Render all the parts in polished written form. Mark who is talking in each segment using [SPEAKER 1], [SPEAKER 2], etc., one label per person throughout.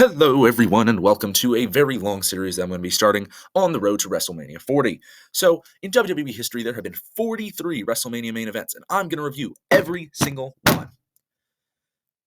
[SPEAKER 1] Hello, everyone, and welcome to a very long series that I'm going to be starting on the road to WrestleMania 40. So, in WWE history, there have been 43 WrestleMania main events, and I'm going to review every single one.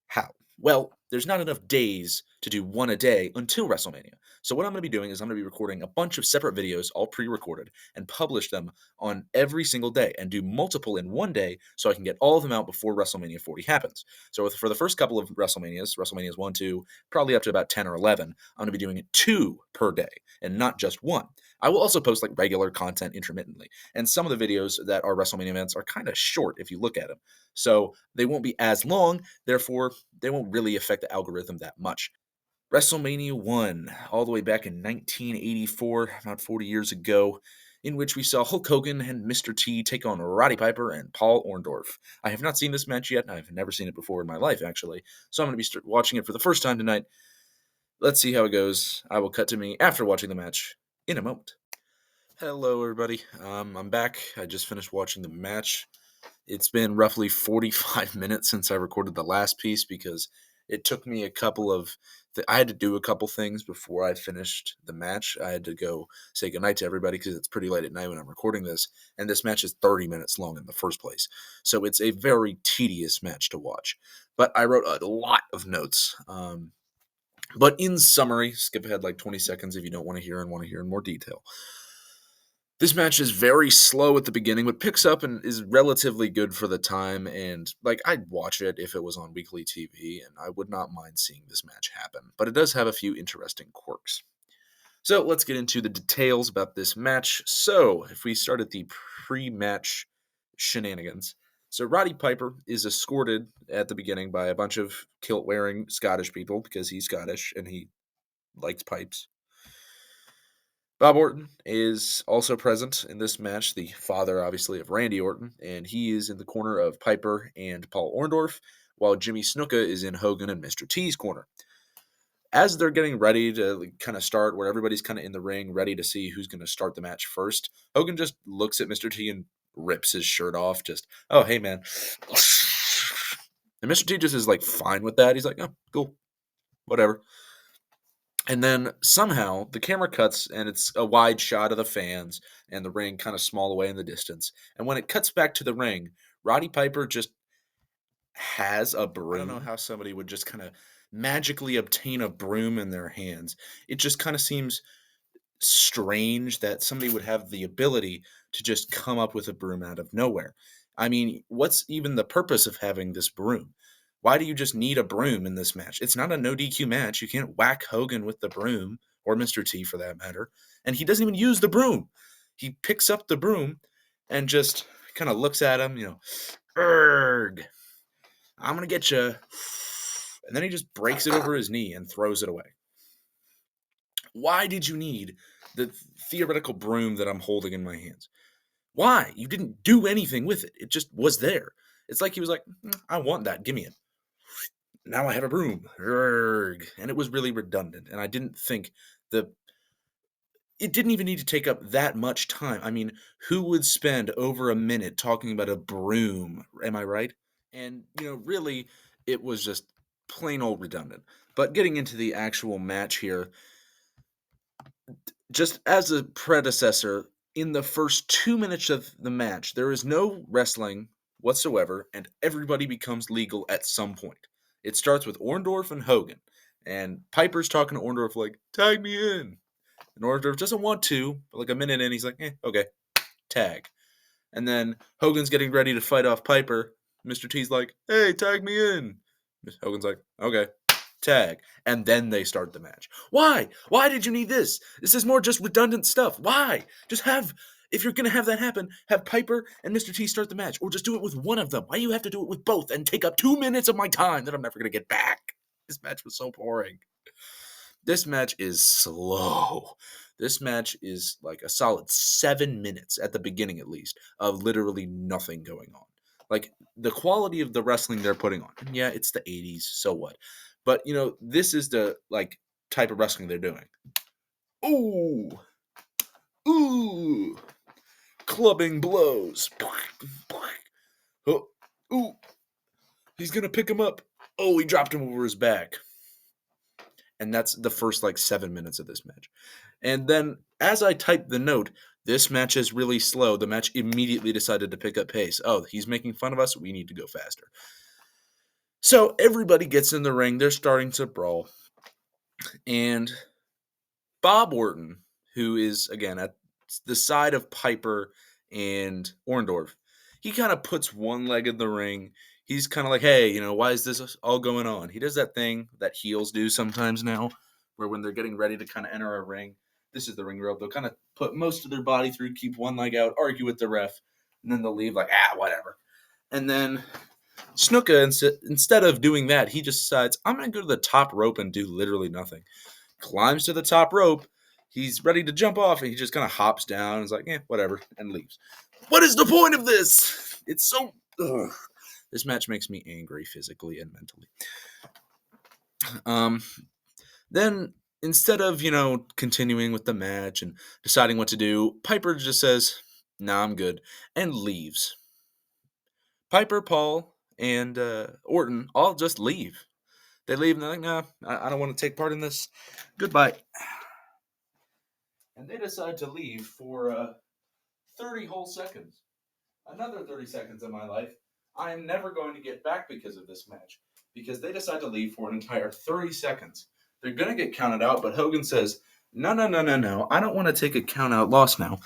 [SPEAKER 1] How? Well, there's not enough days to do one a day until WrestleMania. So what I'm going to be doing is I'm going to be recording a bunch of separate videos, all pre-recorded, and publish them on every single day and do multiple in one day so I can get all of them out before WrestleMania 40 happens. So for the first couple of WrestleManias 1, 2, probably up to about 10 or 11, I'm going to be doing it 2 per day and not just 1. I will also post like regular content intermittently. And some of the videos that are WrestleMania events are kind of short if you look at them. So they won't be as long, therefore they won't really affect the algorithm that much. WrestleMania 1, all the way back in 1984, about 40 years ago, in which we saw Hulk Hogan and Mr.T take on Roddy Piper and Paul Orndorff. I have not seen this match yet, and I've never seen it before in my life, actually, so I'm going to be watching it for the first time tonight. Let's see how it goes. I will cut to me after watching the match in a moment. Hello, everybody. I'm back. I just finished watching the match. It's been roughly 45 minutes since I recorded the last piece because it took me I had to do a couple things before I finished the match. I had to go say goodnight to everybody because it's pretty late at night when I'm recording this, and this match is 30 minutes long in the first place. So it's a very tedious match to watch. But I wrote a lot of notes. But in summary, skip ahead like 20 seconds if you don't want to hear and want to hear in more detail. This match is very slow at the beginning, but picks up and is relatively good for the time. And I'd watch it if it was on weekly TV, and I would not mind seeing this match happen. But it does have a few interesting quirks. So let's get into the details about this match. So if we start at the pre-match shenanigans. So Roddy Piper is escorted at the beginning by a bunch of kilt-wearing Scottish people because he's Scottish and he likes pipes. Bob Orton is also present in this match, the father, obviously, of Randy Orton, and he is in the corner of Piper and Paul Orndorff, while Jimmy Snuka is in Hogan and Mr.T's corner. As they're getting ready to kind of start, where everybody's kind of in the ring, ready to see who's going to start the match first, Hogan just looks at Mr. T and rips his shirt off, just, oh, hey, man. And Mr. T just is, fine with that. He's like, oh, cool, whatever. And then somehow the camera cuts and it's a wide shot of the fans and the ring kind of small away in the distance. And when it cuts back to the ring, Roddy Piper just has a broom. I don't know how somebody would just kind of magically obtain a broom in their hands. It just kind of seems strange that somebody would have the ability to just come up with a broom out of nowhere. I mean, what's even the purpose of having this broom? Why do you just need a broom in this match? It's not a no DQ match. You can't whack Hogan with the broom, or Mr. T for that matter. And he doesn't even use the broom. He picks up the broom and just kind of looks at him, Erg, I'm going to get you. And then he just breaks it over his knee and throws it away. Why did you need the theoretical broom that I'm holding in my hands? Why? You didn't do anything with it. It just was there. It's like he was like, I want that. Give me it. Now I have a broom. Urgh. And it was really redundant. And I didn't think it didn't even need to take up that much time. I mean, who would spend over a minute talking about a broom? Am I right? And, really, it was just plain old redundant. But getting into the actual match here, just as a predecessor, in the first 2 minutes of the match, there is no wrestling whatsoever, and everybody becomes legal at some point. It starts with Orndorff and Hogan, and Piper's talking to Orndorff like, tag me in. And Orndorff doesn't want to, but a minute in, he's like, okay, tag. And then Hogan's getting ready to fight off Piper. Mr. T's like, hey, tag me in. Hogan's like, okay, tag. And then they start the match. Why? Why did you need this? This is more just redundant stuff. Why? Just if you're going to have that happen, have Piper and Mr. T start the match, or just do it with one of them. Why do you have to do it with both and take up 2 minutes of my time that I'm never going to get back? This match was so boring. This match is slow. This match is like a solid 7 minutes at the beginning, at least, of literally nothing going on. The quality of the wrestling they're putting on. Yeah, it's the 80s, so what? But, this is the, type of wrestling they're doing. Ooh. Ooh. Clubbing blows. Oh. Ooh. He's going to pick him up. Oh, he dropped him over his back. And that's the first like 7 minutes of this match. And then as I typed the note, this match is really slow. The match immediately decided to pick up pace. Oh, he's making fun of us. We need to go faster. So everybody gets in the ring. They're starting to brawl. And Bob Orton, who is, again, at the side of Piper and Orndorff, he kind of puts one leg in the ring. He's kind of like, hey, why is this all going on? He does that thing that heels do sometimes now, where when they're getting ready to kind of enter a ring, this is the ring rope. They'll kind of put most of their body through, keep one leg out, argue with the ref, and then they'll leave like, whatever. And then Snuka, instead of doing that, he just decides, I'm going to go to the top rope and do literally nothing. Climbs to the top rope. He's ready to jump off, and he just kind of hops down and is like, whatever, and leaves. What is the point of this? It's so... Ugh. This match makes me angry physically and mentally. Then, instead of, continuing with the match and deciding what to do, Piper just says, nah, I'm good, and leaves. Piper, Paul, and Orton all just leave. They leave, and they're like, nah, I don't want to take part in this. Goodbye. And they decide to leave for 30 whole seconds. Another 30 seconds of my life I am never going to get back because of this match. Because they decide to leave for an entire 30 seconds. They're going to get counted out, but Hogan says, no. I don't want to take a count-out loss now.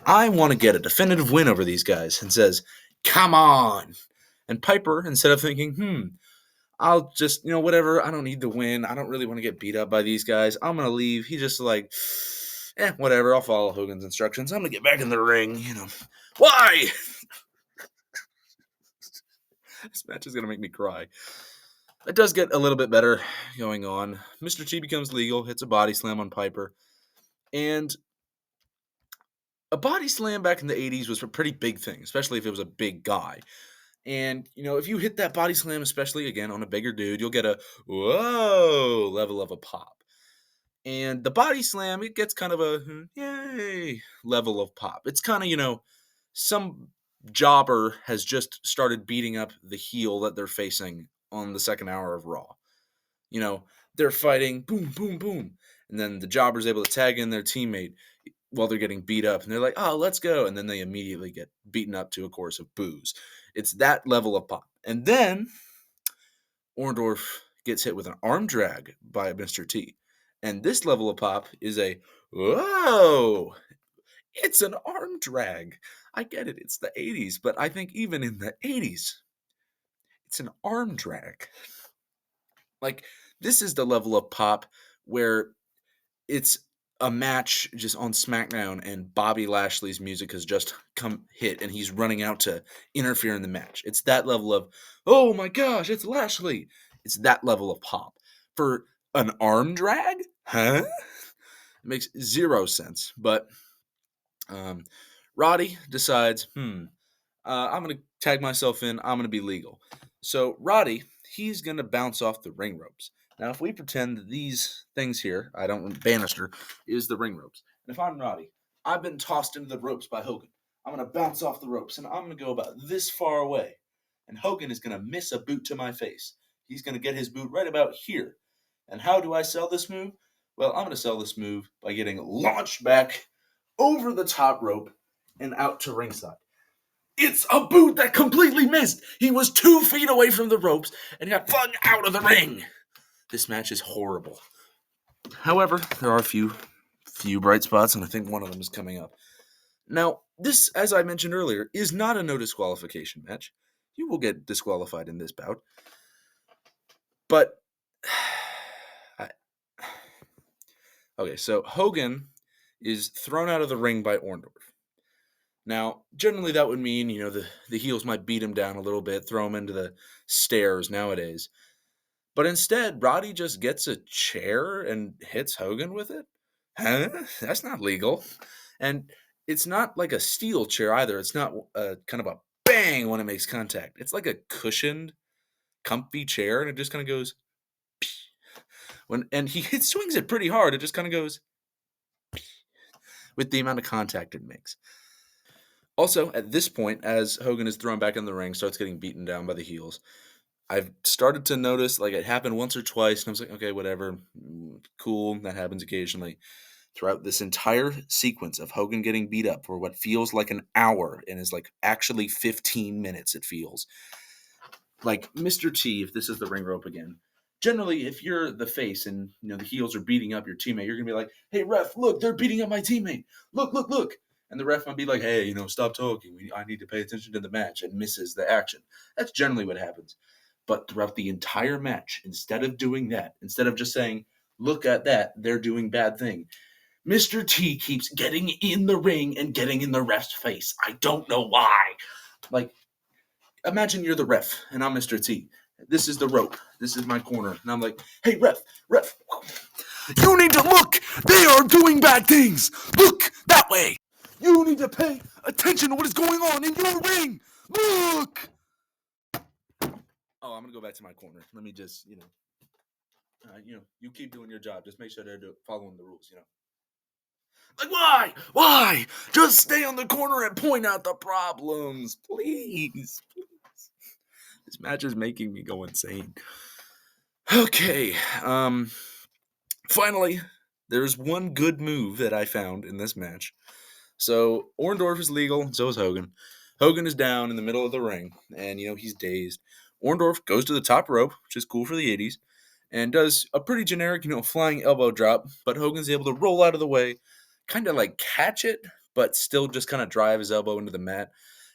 [SPEAKER 1] I want to get a definitive win over these guys. And says, come on. And Piper, instead of thinking, I'll just, whatever. I don't need the win. I don't really want to get beat up by these guys. I'm going to leave. He just like, whatever. I'll follow Hogan's instructions. I'm going to get back in the ring, Why? This match is going to make me cry. It does get a little bit better going on. Mr. T becomes legal, hits a body slam on Piper. And a body slam back in the 80s was a pretty big thing, especially if it was a big guy. And, if you hit that body slam, especially, again, on a bigger dude, you'll get a, whoa, level of a pop. And the body slam, it gets kind of a, yay, level of pop. It's kind of, some jobber has just started beating up the heel that they're facing on the second hour of Raw. They're fighting, boom, boom, boom. And then the jobber's able to tag in their teammate while they're getting beat up. And they're like, oh, let's go. And then they immediately get beaten up to a chorus of boos. It's that level of pop. And then Orndorff gets hit with an arm drag by Mr. T. And this level of pop is a, whoa, it's an arm drag. I get it. It's the 80s. But I think even in the 80s, it's an arm drag. Like, this is the level of pop where it's a match just on SmackDown and Bobby Lashley's music has just come hit and he's running out to interfere in the match. It's that level of, oh my gosh, it's Lashley. It's that level of pop. For an arm drag? Huh? It makes zero sense. But Roddy decides, I'm going to tag myself in. I'm going to be legal. So Roddy, he's going to bounce off the ring ropes. Now, if we pretend that these things here, banister, is the ring ropes. And if I'm Roddy, I've been tossed into the ropes by Hogan. I'm going to bounce off the ropes, and I'm going to go about this far away. And Hogan is going to miss a boot to my face. He's going to get his boot right about here. And how do I sell this move? Well, I'm going to sell this move by getting launched back over the top rope and out to ringside. It's a boot that completely missed. He was 2 feet away from the ropes and got flung out of the ring. This match is horrible. However, there are a few bright spots, and I think one of them is coming up. Now, this, as I mentioned earlier, is not a no disqualification match. You will get disqualified in this bout. But, okay, so Hogan is thrown out of the ring by Orndorff. Now, generally that would mean, the heels might beat him down a little bit, throw him into the stairs nowadays. But instead, Roddy just gets a chair and hits Hogan with it? Huh? That's not legal. And it's not like a steel chair either. It's not kind of a bang when it makes contact. It's like a cushioned, comfy chair, and it just kind of goes... And he swings it pretty hard. It just kind of goes... with the amount of contact it makes. Also, at this point, as Hogan is thrown back in the ring, starts getting beaten down by the heels, I've started to notice, like, it happened once or twice, and I was like, "Okay, whatever, cool, that happens occasionally." Throughout this entire sequence of Hogan getting beat up for what feels like an hour and is, like, actually 15 minutes, it feels. Like, Mr. T, if this is the ring rope again, generally, if you're the face and, the heels are beating up your teammate, you're gonna be like, "Hey, ref, look, they're beating up my teammate. Look, look, look." And the ref might be like, "Hey, stop talking. I need to pay attention to the match," and misses the action. That's generally what happens. But throughout the entire match, instead of doing that, instead of just saying, "Look at that, they're doing bad thing," Mr. T keeps getting in the ring and getting in the ref's face. I don't know why. Like, imagine you're the ref and I'm Mr. T. This is the rope. This is my corner. And I'm like, "Hey, ref, ref, you need to look. They are doing bad things. Look that way. You need to pay attention to what is going on in your ring. Look." Oh, I'm going to go back to my corner. Let me just, you keep doing your job. Just make sure they're following the rules. Like, why? Why? Just stay on the corner and point out the problems. Please. This match is making me go insane. Okay. Finally, there's one good move that I found in this match. So, Orndorff is legal, and so is Hogan. Hogan is down in the middle of the ring, and, he's dazed. Orndorff goes to the top rope, which is cool for the 80s, and does a pretty generic, flying elbow drop, but Hogan's able to roll out of the way, kind of like catch it, but still just kind of drive his elbow into the mat,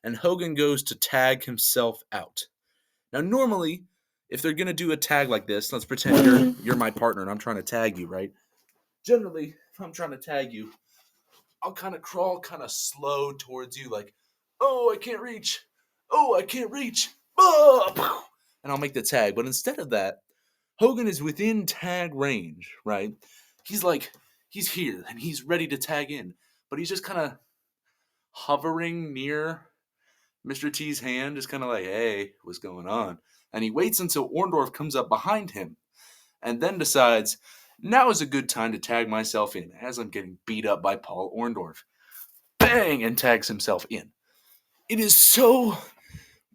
[SPEAKER 1] and Hogan goes to tag himself out. Now, normally, if they're going to do a tag like this, let's pretend you're my partner and I'm trying to tag you, right? Generally, if I'm trying to tag you, I'll kind of crawl kind of slow towards you, like, "Oh, I can't reach. Oh, I can't reach. Oh!" And I'll make the tag. But instead of that, Hogan is within tag range, right? He's here and he's ready to tag in, but he's just kind of hovering near Mr. T's hand, just kind of like, "Hey, what's going on?" And he waits until Orndorff comes up behind him and then decides, "Now is a good time to tag myself in as I'm getting beat up by Paul Orndorff." Bang! And tags himself in. It is so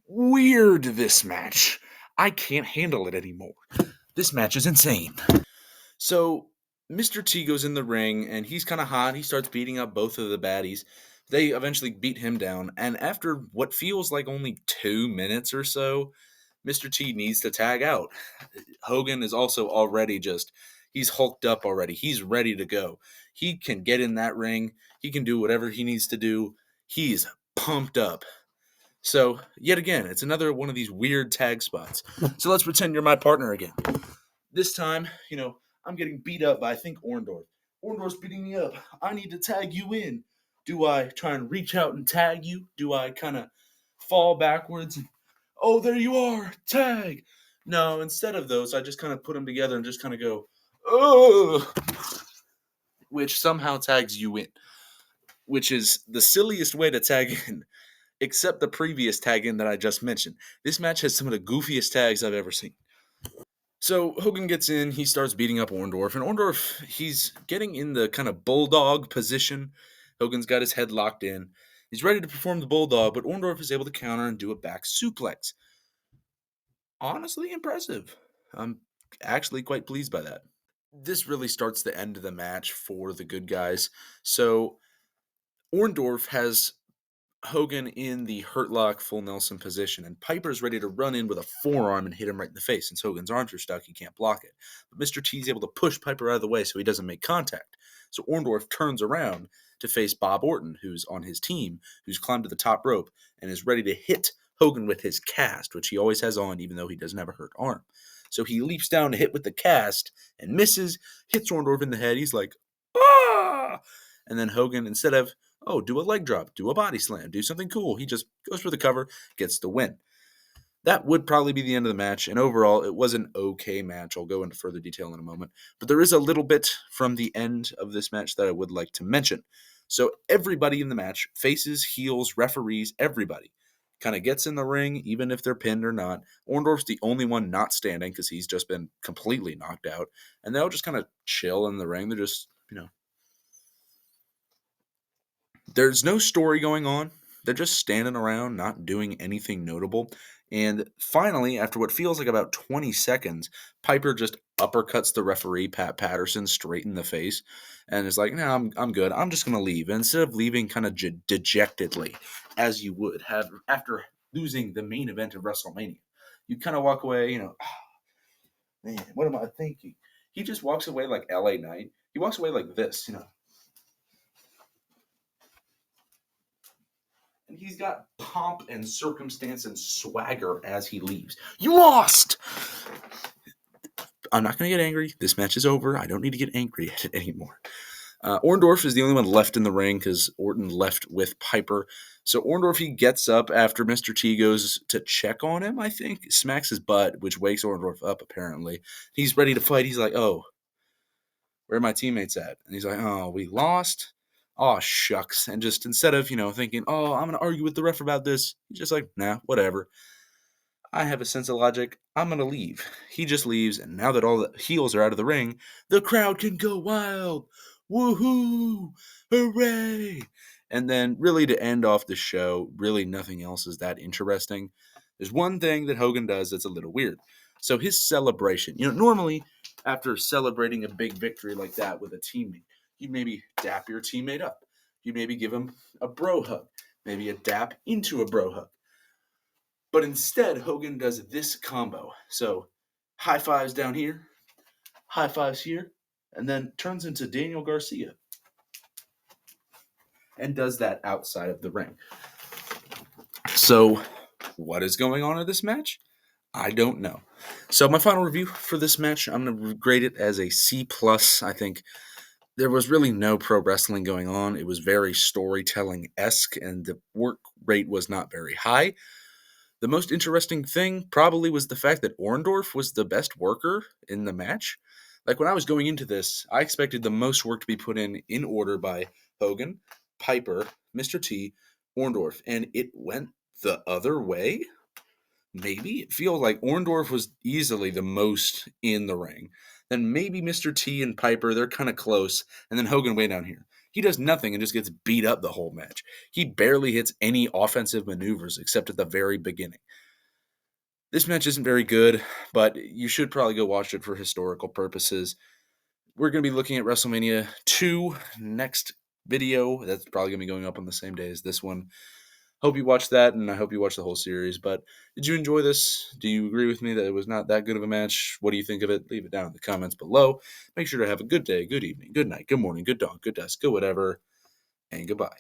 [SPEAKER 1] weird, this match. I can't handle it anymore. This match is insane. So, Mr. T goes in the ring, and he's kind of hot. He starts beating up both of the baddies. They eventually beat him down, and after what feels like only 2 minutes or so, Mr. T needs to tag out. Hogan is also already he's hulked up already. He's ready to go. He can get in that ring. He can do whatever he needs to do. He's pumped up. So, yet again, it's another one of these weird tag spots. So let's pretend you're my partner again. This time, I'm getting beat up by, I think, Orndorff. Orndorff's beating me up. I need to tag you in. Do I try and reach out and tag you? Do I kind of fall backwards? "Oh, there you are. Tag." No, instead of those, I just kind of put them together and just kind of go, "Oh," which somehow tags you in, which is the silliest way to tag in, except the previous tag in that I just mentioned. This match has some of the goofiest tags I've ever seen. So Hogan gets in, he starts beating up Orndorff, and Orndorff, he's getting in the kind of bulldog position. Hogan's got his head locked in. He's ready to perform the bulldog, but Orndorff is able to counter and do a back suplex. Honestly impressive. I'm actually quite pleased by that. This really starts the end of the match for the good guys. So Orndorff has Hogan in the hurt lock full Nelson position, and Piper's ready to run in with a forearm and hit him right in the face. Since Hogan's arms are stuck, he can't block it. But Mr. T's able to push Piper out of the way so he doesn't make contact. So Orndorff turns around to face Bob Orton, who's on his team, who's climbed to the top rope and is ready to hit Hogan with his cast, which he always has on even though he doesn't have a hurt arm. So he leaps down to hit with the cast and misses, hits Orndorff in the head. He's like, "Ah!" And then Hogan, instead of, "Oh, do a leg drop, do a body slam, do something cool," he just goes for the cover, gets the win. That would probably be the end of the match, and overall, it was an okay match. I'll go into further detail in a moment. But there is a little bit from the end of this match that I would like to mention. So everybody in the match, faces, heels, referees, everybody, kind of gets in the ring, even if they're pinned or not. Orndorff's the only one not standing because he's just been completely knocked out. And they all just kind of chill in the ring. They're just, there's no story going on. They're just standing around, not doing anything notable. And finally, after what feels like about 20 seconds, Piper just uppercuts the referee, Pat Patterson, straight in the face, and is like, "No, I'm good. I'm just gonna leave." And instead of leaving kind of dejectedly, as you would have after losing the main event of WrestleMania, you kind of walk away, man, what am I thinking? He just walks away like LA Knight. He walks away like this. And he's got pomp and circumstance and swagger as he leaves. You lost! I'm not going to get angry. This match is over. I don't need to get angry at it anymore. Orndorff is the only one left in the ring because Orton left with Piper. So Orndorff, he gets up after Mr. T goes to check on him, I think. Smacks his butt, which wakes Orndorff up, apparently. He's ready to fight. He's like, "Oh, where are my teammates at?" And he's like, "Oh, we lost? Oh, shucks." And just instead of, thinking, "Oh, I'm going to argue with the ref about this," he's just like, "Nah, whatever. I have a sense of logic. I'm going to leave." He just leaves, and now that all the heels are out of the ring, the crowd can go wild. Woohoo! Hooray! And then, really, to end off the show, really nothing else is that interesting. There's one thing that Hogan does that's a little weird. So his celebration, normally after celebrating a big victory like that with a teammate, you maybe dap your teammate up. You maybe give him a bro hug, maybe a dap into a bro hug. But instead, Hogan does this combo. So high fives down here, high fives here, and then turns into Daniel Garcia and does that outside of the ring. So what is going on in this match? I don't know. So my final review for this match, I'm going to grade it as a C+. I think there was really no pro wrestling going on. It was very storytelling-esque, and the work rate was not very high. The most interesting thing probably was the fact that Orndorff was the best worker in the match. Like, when I was going into this, I expected the most work to be put in order by Hogan, Piper, Mr. T, Orndorff, and it went the other way. Maybe it feels like Orndorff was easily the most in the ring. Then maybe Mr. T and Piper, they're kind of close, and then Hogan way down here. He does nothing and just gets beat up the whole match. He barely hits any offensive maneuvers except at the very beginning. This match isn't very good, but you should probably go watch it for historical purposes. We're going to be looking at WrestleMania 2 next video. That's probably going to be going up on the same day as this one. Hope you watched that, and I hope you watched the whole series. But did you enjoy this? Do you agree with me that it was not that good of a match? What do you think of it? Leave it down in the comments below. Make sure to have a good day, good evening, good night, good morning, good dawn, good dusk, good whatever, and goodbye.